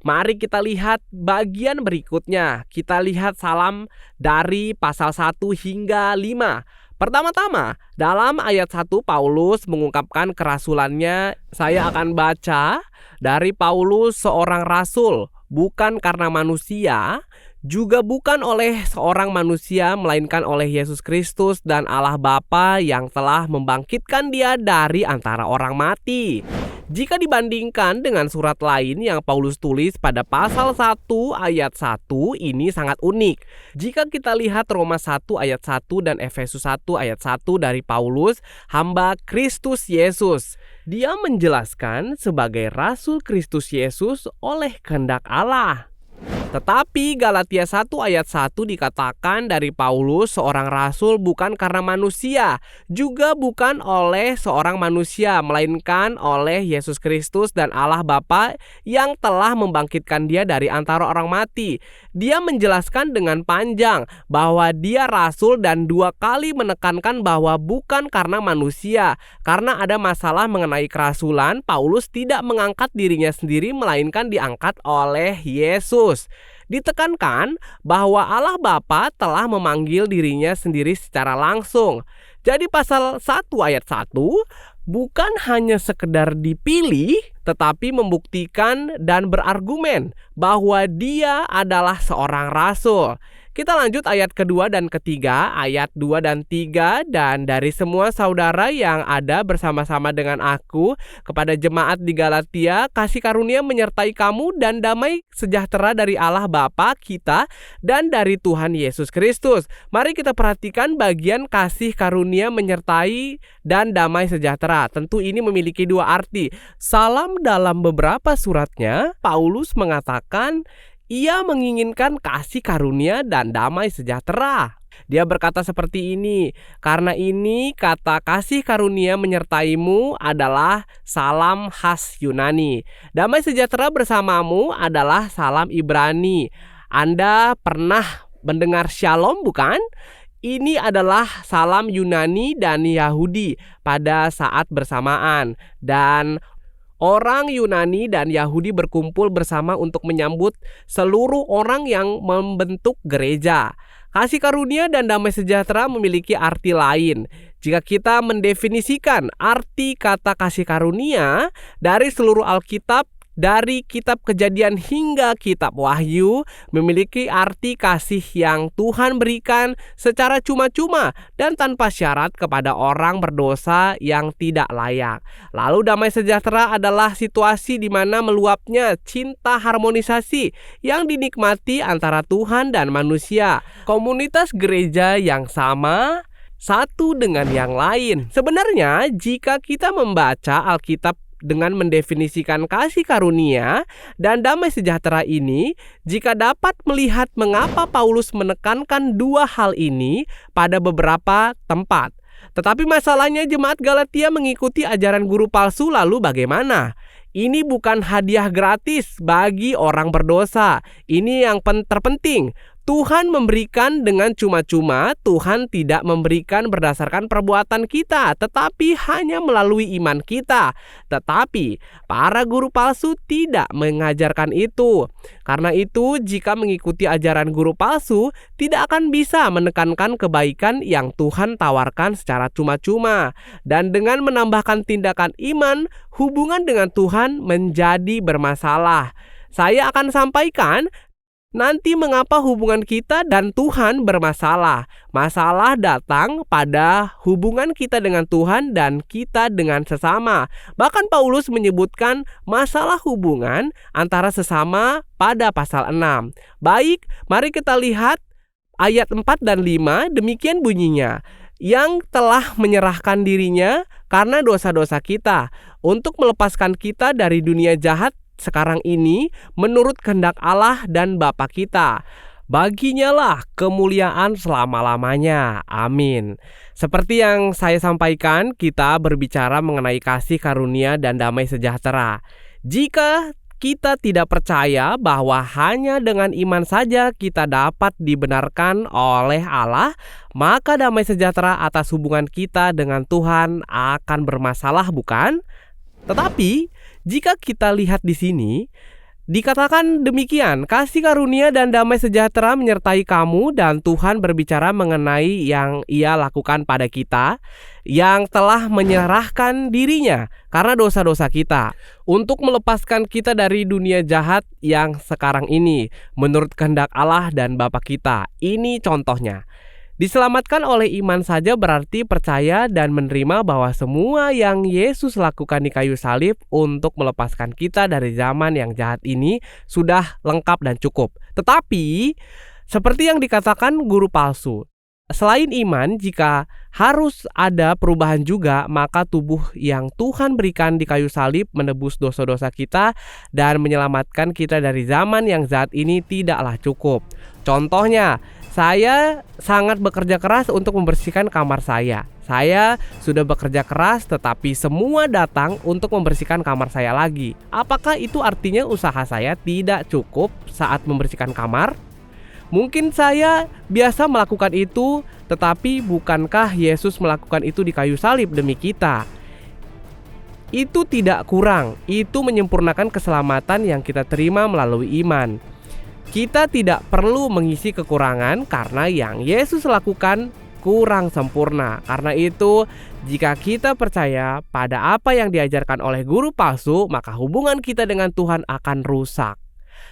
Mari kita lihat bagian berikutnya. Kita lihat salam dari pasal 1 hingga 5. Pertama-tama, dalam ayat 1 Paulus mengungkapkan kerasulannya. Saya akan baca dari Paulus, seorang rasul, bukan karena manusia, juga bukan oleh seorang manusia, melainkan oleh Yesus Kristus dan Allah Bapa yang telah membangkitkan Dia dari antara orang mati. Jika dibandingkan dengan surat lain yang Paulus tulis pada pasal 1 ayat 1, ini sangat unik. Jika kita lihat Roma 1 ayat 1 dan Efesus 1 ayat 1 dari Paulus, hamba Kristus Yesus, dia menjelaskan sebagai rasul Kristus Yesus oleh kehendak Allah. Tetapi Galatia 1 ayat 1 dikatakan dari Paulus, seorang rasul bukan karena manusia, juga bukan oleh seorang manusia, melainkan oleh Yesus Kristus dan Allah Bapa yang telah membangkitkan Dia dari antara orang mati. Dia menjelaskan dengan panjang bahwa dia rasul dan 2 kali menekankan bahwa bukan karena manusia. Karena ada masalah mengenai kerasulan, Paulus tidak mengangkat dirinya sendiri, melainkan diangkat oleh Yesus. Ditekankan bahwa Allah Bapa telah memanggil dirinya sendiri secara langsung. Jadi pasal 1 ayat 1 bukan hanya sekedar dipilih, tetapi membuktikan dan berargumen bahwa dia adalah seorang rasul. Kita lanjut ayat kedua dan ketiga, ayat 2 dan 3. Dan dari semua saudara yang ada bersama-sama dengan aku kepada jemaat di Galatia, kasih karunia menyertai kamu dan damai sejahtera dari Allah Bapa kita dan dari Tuhan Yesus Kristus. Mari kita perhatikan bagian kasih karunia menyertai dan damai sejahtera. Tentu ini memiliki 2 arti. Salam dalam beberapa suratnya, Paulus mengatakan ia menginginkan kasih karunia dan damai sejahtera. Dia berkata seperti ini, karena ini kata kasih karunia menyertaimu adalah salam khas Yunani. Damai sejahtera bersamamu adalah salam Ibrani. Anda pernah mendengar shalom, bukan? Ini adalah salam Yunani dan Yahudi pada saat bersamaan. Dan orang Yunani dan Yahudi berkumpul bersama untuk menyambut seluruh orang yang membentuk gereja. Kasih karunia dan damai sejahtera memiliki arti lain. Jika kita mendefinisikan arti kata kasih karunia dari seluruh Alkitab, dari kitab Kejadian hingga kitab Wahyu, memiliki arti kasih yang Tuhan berikan secara cuma-cuma dan tanpa syarat kepada orang berdosa yang tidak layak. Lalu damai sejahtera adalah situasi di mana meluapnya cinta harmonisasi yang dinikmati antara Tuhan dan manusia. Komunitas gereja yang sama, satu dengan yang lain. Sebenarnya jika kita membaca Alkitab dengan mendefinisikan kasih karunia dan damai sejahtera ini, jika dapat melihat mengapa Paulus menekankan 2 hal ini pada beberapa tempat. Tetapi masalahnya jemaat Galatia mengikuti ajaran guru palsu, lalu bagaimana? Ini bukan hadiah gratis bagi orang berdosa. Ini yang terpenting. Tuhan memberikan dengan cuma-cuma. Tuhan tidak memberikan berdasarkan perbuatan kita, tetapi hanya melalui iman kita. Tetapi para guru palsu tidak mengajarkan itu. Karena itu, jika mengikuti ajaran guru palsu, tidak akan bisa menekankan kebaikan yang Tuhan tawarkan secara cuma-cuma. Dan dengan menambahkan tindakan iman, hubungan dengan Tuhan menjadi bermasalah. Saya akan sampaikan nanti mengapa hubungan kita dan Tuhan bermasalah. Masalah datang pada hubungan kita dengan Tuhan dan kita dengan sesama. Bahkan Paulus menyebutkan masalah hubungan antara sesama pada pasal 6. Baik, mari kita lihat ayat 4 dan 5, demikian bunyinya. Yang telah menyerahkan dirinya karena dosa-dosa kita, untuk melepaskan kita dari dunia jahat sekarang ini menurut kehendak Allah dan Bapa kita. Baginya lah kemuliaan selama-lamanya. Amin. Seperti yang saya sampaikan, kita berbicara mengenai kasih karunia dan damai sejahtera. Jika kita tidak percaya bahwa hanya dengan iman saja kita dapat dibenarkan oleh Allah, maka damai sejahtera atas hubungan kita dengan Tuhan akan bermasalah, bukan? Tetapi jika kita lihat di sini, Dikatakan demikian, kasih karunia dan damai sejahtera menyertai kamu, dan Tuhan berbicara mengenai yang Ia lakukan pada kita, yang telah menyerahkan dirinya karena dosa-dosa kita, untuk melepaskan kita dari dunia jahat yang sekarang ini, menurut kehendak Allah dan Bapa kita. Ini contohnya. Diselamatkan oleh iman saja berarti percaya dan menerima bahwa semua yang Yesus lakukan di kayu salib untuk melepaskan kita dari zaman yang jahat ini sudah lengkap dan cukup. Tetapi, seperti yang dikatakan guru palsu, selain iman, jika harus ada perubahan juga, maka tubuh yang Tuhan berikan di kayu salib menebus dosa-dosa kita dan menyelamatkan kita dari zaman yang jahat ini tidaklah cukup. Contohnya, saya sangat bekerja keras untuk membersihkan kamar saya. Saya sudah bekerja keras, tetapi semua datang untuk membersihkan kamar saya lagi. Apakah itu artinya usaha saya tidak cukup saat membersihkan kamar? Mungkin saya biasa melakukan itu, tetapi bukankah Yesus melakukan itu di kayu salib demi kita? Itu tidak kurang, itu menyempurnakan keselamatan yang kita terima melalui iman. Kita tidak perlu mengisi kekurangan karena yang Yesus lakukan kurang sempurna. Karena itu, jika kita percaya pada apa yang diajarkan oleh guru palsu, maka hubungan kita dengan Tuhan akan rusak.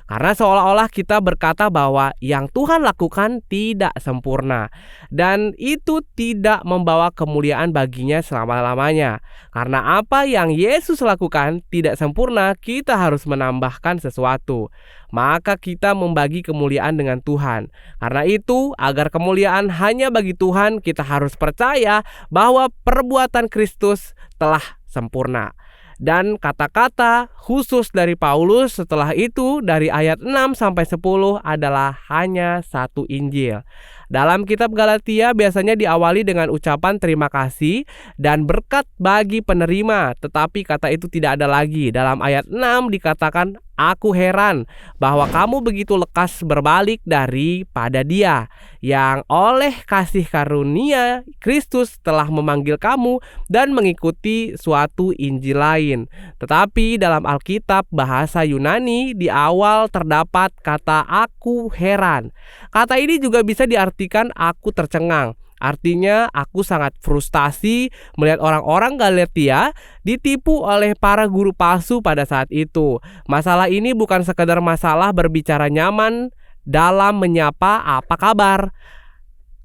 Karena seolah-olah kita berkata bahwa yang Tuhan lakukan tidak sempurna, dan itu tidak membawa kemuliaan baginya selama-lamanya. Karena apa yang Yesus lakukan tidak sempurna, kita harus menambahkan sesuatu. Maka kita membagi kemuliaan dengan Tuhan. Karena itu, agar kemuliaan hanya bagi Tuhan, kita harus percaya bahwa perbuatan Kristus telah sempurna. Dan kata-kata khusus dari Paulus setelah itu dari ayat 6 sampai 10 adalah hanya satu Injil. Dalam kitab Galatia biasanya diawali dengan ucapan terima kasih dan berkat bagi penerima, tetapi kata itu tidak ada lagi. Dalam ayat 6 dikatakan, aku heran bahwa kamu begitu lekas berbalik daripada Dia yang oleh kasih karunia Kristus telah memanggil kamu dan mengikuti suatu Injil lain. Tetapi dalam Alkitab bahasa Yunani di awal terdapat kata aku heran. Kata ini juga bisa diartikan aku tercengang. Artinya aku sangat frustasi melihat orang-orang Galatia ditipu oleh para guru palsu pada saat itu. Masalah ini bukan sekadar masalah berbicara nyaman dalam menyapa apa kabar.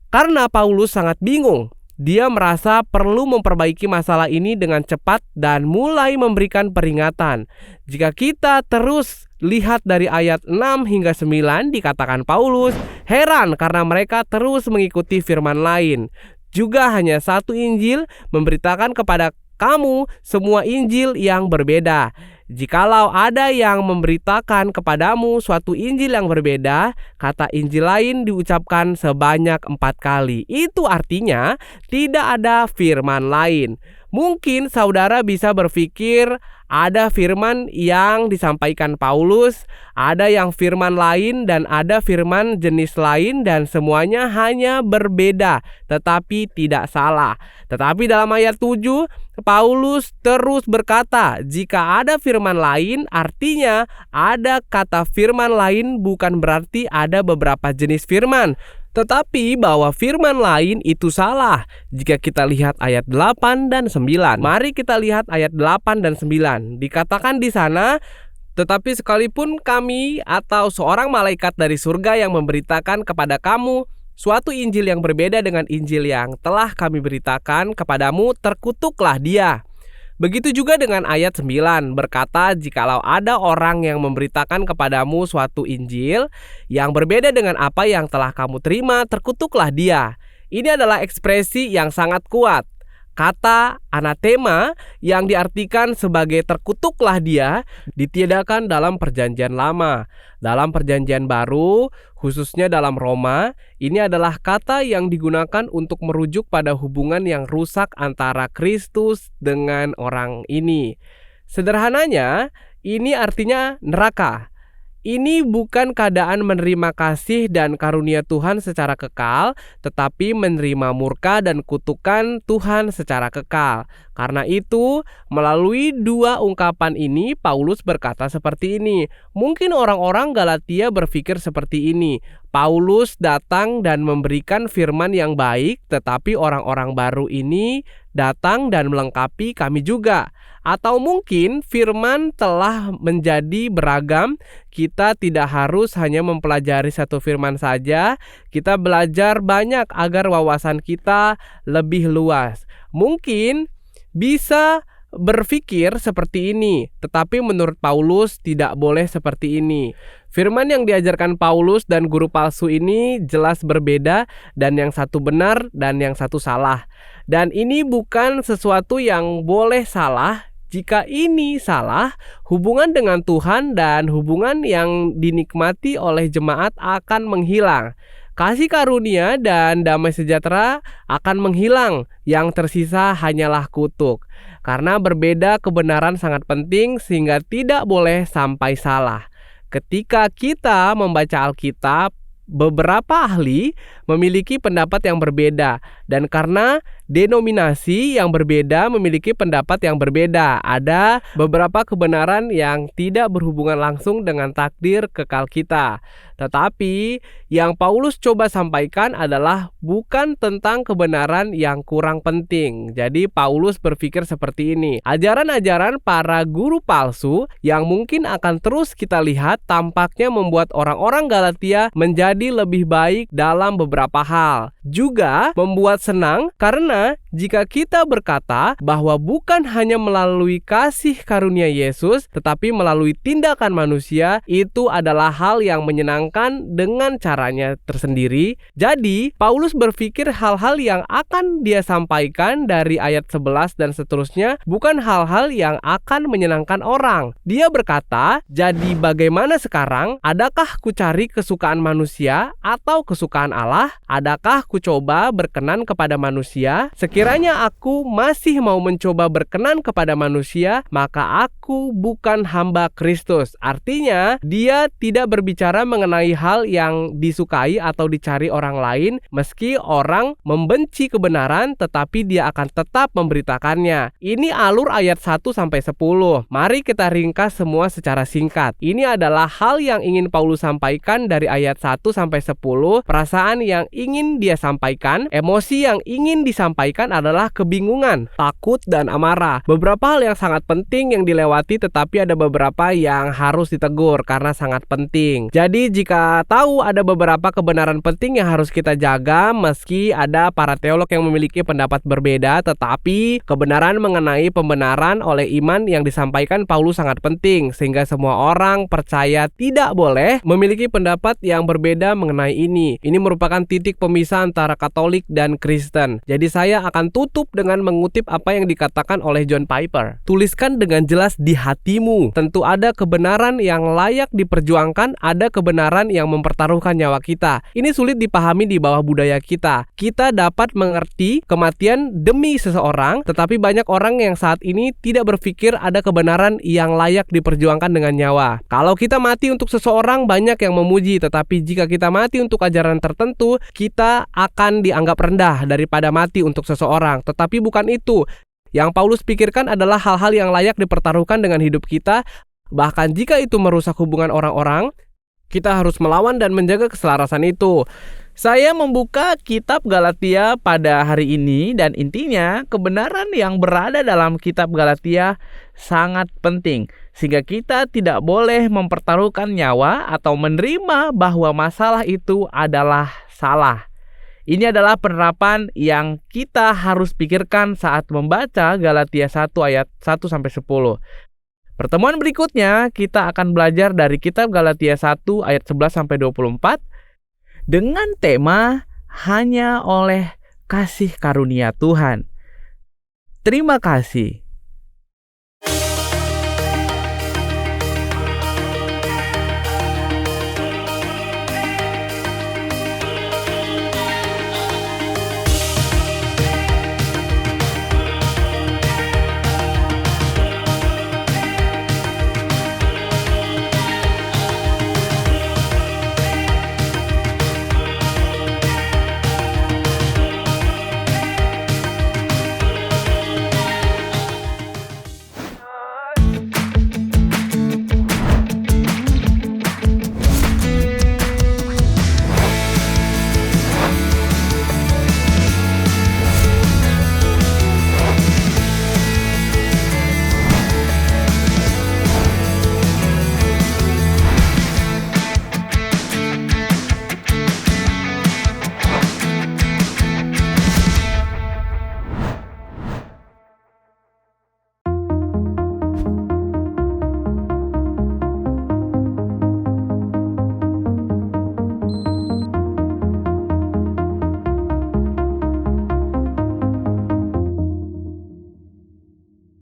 Karena Paulus sangat bingung. Dia merasa perlu memperbaiki masalah ini dengan cepat dan mulai memberikan peringatan. Jika kita terus lihat dari ayat 6 hingga 9 dikatakan Paulus heran karena mereka terus mengikuti firman lain. Juga hanya satu Injil memberitakan kepada kamu semua Injil yang berbeda. Jikalau ada yang memberitakan kepadamu suatu Injil yang berbeda, kata Injil lain diucapkan sebanyak 4 kali. Itu artinya tidak ada firman lain. Mungkin saudara bisa berpikir ada firman yang disampaikan Paulus, ada yang firman lain dan ada firman jenis lain dan semuanya hanya berbeda, tetapi tidak salah. Tetapi dalam ayat 7, Paulus terus berkata, jika ada firman lain artinya ada kata firman lain, bukan berarti ada beberapa jenis firman. Tetapi bahwa firman lain itu salah. Jika kita lihat ayat 8 dan 9. Mari kita lihat ayat 8 dan 9. Dikatakan di sana, tetapi sekalipun kami atau seorang malaikat dari surga yang memberitakan kepada kamu suatu Injil yang berbeda dengan Injil yang telah kami beritakan kepadamu, terkutuklah dia. Begitu juga dengan ayat 9 berkata, jikalau ada orang yang memberitakan kepadamu suatu Injil yang berbeda dengan apa yang telah kamu terima, terkutuklah dia. Ini adalah ekspresi yang sangat kuat. Kata anatema yang diartikan sebagai terkutuklah dia ditiadakan dalam perjanjian lama. Dalam perjanjian baru, khususnya dalam Roma, ini adalah kata yang digunakan untuk merujuk pada hubungan yang rusak antara Kristus dengan orang ini. Sederhananya, ini artinya neraka. Ini bukan keadaan menerima kasih dan karunia Tuhan secara kekal, tetapi menerima murka dan kutukan Tuhan secara kekal. Karena itu, melalui dua ungkapan ini, Paulus berkata seperti ini. Mungkin orang-orang Galatia berpikir seperti ini. Paulus datang dan memberikan firman yang baik, tetapi orang-orang baru ini datang dan melengkapi kami juga. Atau mungkin firman telah menjadi beragam. Kita tidak harus hanya mempelajari satu firman saja. Kita belajar banyak agar wawasan kita lebih luas. Mungkin bisa berpikir seperti ini, tetapi menurut Paulus tidak boleh seperti ini. Firman yang diajarkan Paulus dan guru palsu ini jelas berbeda, dan yang satu benar dan yang satu salah. Dan ini bukan sesuatu yang boleh salah. Jika ini salah, hubungan dengan Tuhan dan hubungan yang dinikmati oleh jemaat akan menghilang. Kasih karunia dan damai sejahtera akan menghilang, yang tersisa hanyalah kutuk. Karena berbeda kebenaran sangat penting sehingga tidak boleh sampai salah. Ketika kita membaca Alkitab, beberapa ahli memiliki pendapat yang berbeda, dan karena denominasi yang berbeda memiliki pendapat yang berbeda, ada beberapa kebenaran yang tidak berhubungan langsung dengan takdir kekal kita. Tetapi yang Paulus coba sampaikan adalah bukan tentang kebenaran yang kurang penting. Jadi Paulus berpikir seperti ini. Ajaran-ajaran para guru palsu yang mungkin akan terus kita lihat tampaknya membuat orang-orang Galatia menjadi lebih baik dalam beberapa hal. Juga membuat senang karena jika kita berkata bahwa bukan hanya melalui kasih karunia Yesus, tetapi melalui tindakan manusia, itu adalah hal yang menyenangkan dengan caranya tersendiri. Jadi, Paulus berpikir hal-hal yang akan dia sampaikan dari ayat 11 dan seterusnya bukan hal-hal yang akan menyenangkan orang. Dia berkata, jadi bagaimana sekarang? Adakah ku cari kesukaan manusia atau kesukaan Allah? Adakah ku coba berkenan kepada manusia? Sekiranya aku masih mau mencoba berkenan kepada manusia, maka aku bukan hamba Kristus. Artinya, dia tidak berbicara mengenai hal yang disukai atau dicari orang lain, meski orang membenci kebenaran, tetapi dia akan tetap memberitakannya. Ini alur ayat 1-10. Mari kita ringkas semua secara singkat. Ini adalah hal yang ingin Paulus sampaikan dari ayat 1-10. Perasaan yang ingin dia sampaikan, emosi yang ingin disampaikan adalah kebingungan, takut, dan amarah. Beberapa hal yang sangat penting yang dilewati, tetapi ada beberapa yang harus ditegur karena sangat penting. Jadi jika tahu ada beberapa kebenaran penting yang harus kita jaga, meski ada para teolog yang memiliki pendapat berbeda, tetapi kebenaran mengenai pembenaran oleh iman yang disampaikan Paulus sangat penting, sehingga semua orang percaya tidak boleh memiliki pendapat yang berbeda mengenai ini. Ini merupakan titik pemisah antara Katolik dan Kristen. Jadi saya akan tutup dengan mengutip apa yang dikatakan oleh John Piper. Tuliskan dengan jelas di hatimu. Tentu ada kebenaran yang layak diperjuangkan, ada kebenaran yang mempertaruhkan nyawa kita. Ini sulit dipahami di bawah budaya kita. Kita dapat mengerti kematian demi seseorang, tetapi banyak orang yang saat ini tidak berpikir ada kebenaran yang layak diperjuangkan dengan nyawa. Kalau kita mati untuk seseorang, banyak yang memuji, tetapi jika kita mati untuk ajaran tertentu, kita akan dianggap rendah daripada mati untuk seseorang. Tetapi bukan itu. Yang Paulus pikirkan adalah hal-hal yang layak dipertaruhkan dengan hidup kita. Bahkan jika itu merusak hubungan orang-orang, kita harus melawan dan menjaga keselarasan itu. Saya membuka kitab Galatia pada hari ini, dan intinya kebenaran yang berada dalam kitab Galatia sangat penting, sehingga kita tidak boleh mempertaruhkan nyawa atau menerima bahwa masalah itu adalah salah. Ini adalah penerapan yang kita harus pikirkan saat membaca Galatia 1 ayat 1-10. Pertemuan berikutnya kita akan belajar dari kitab Galatia 1 ayat 11-24 dengan tema hanya oleh kasih karunia Tuhan. Terima kasih.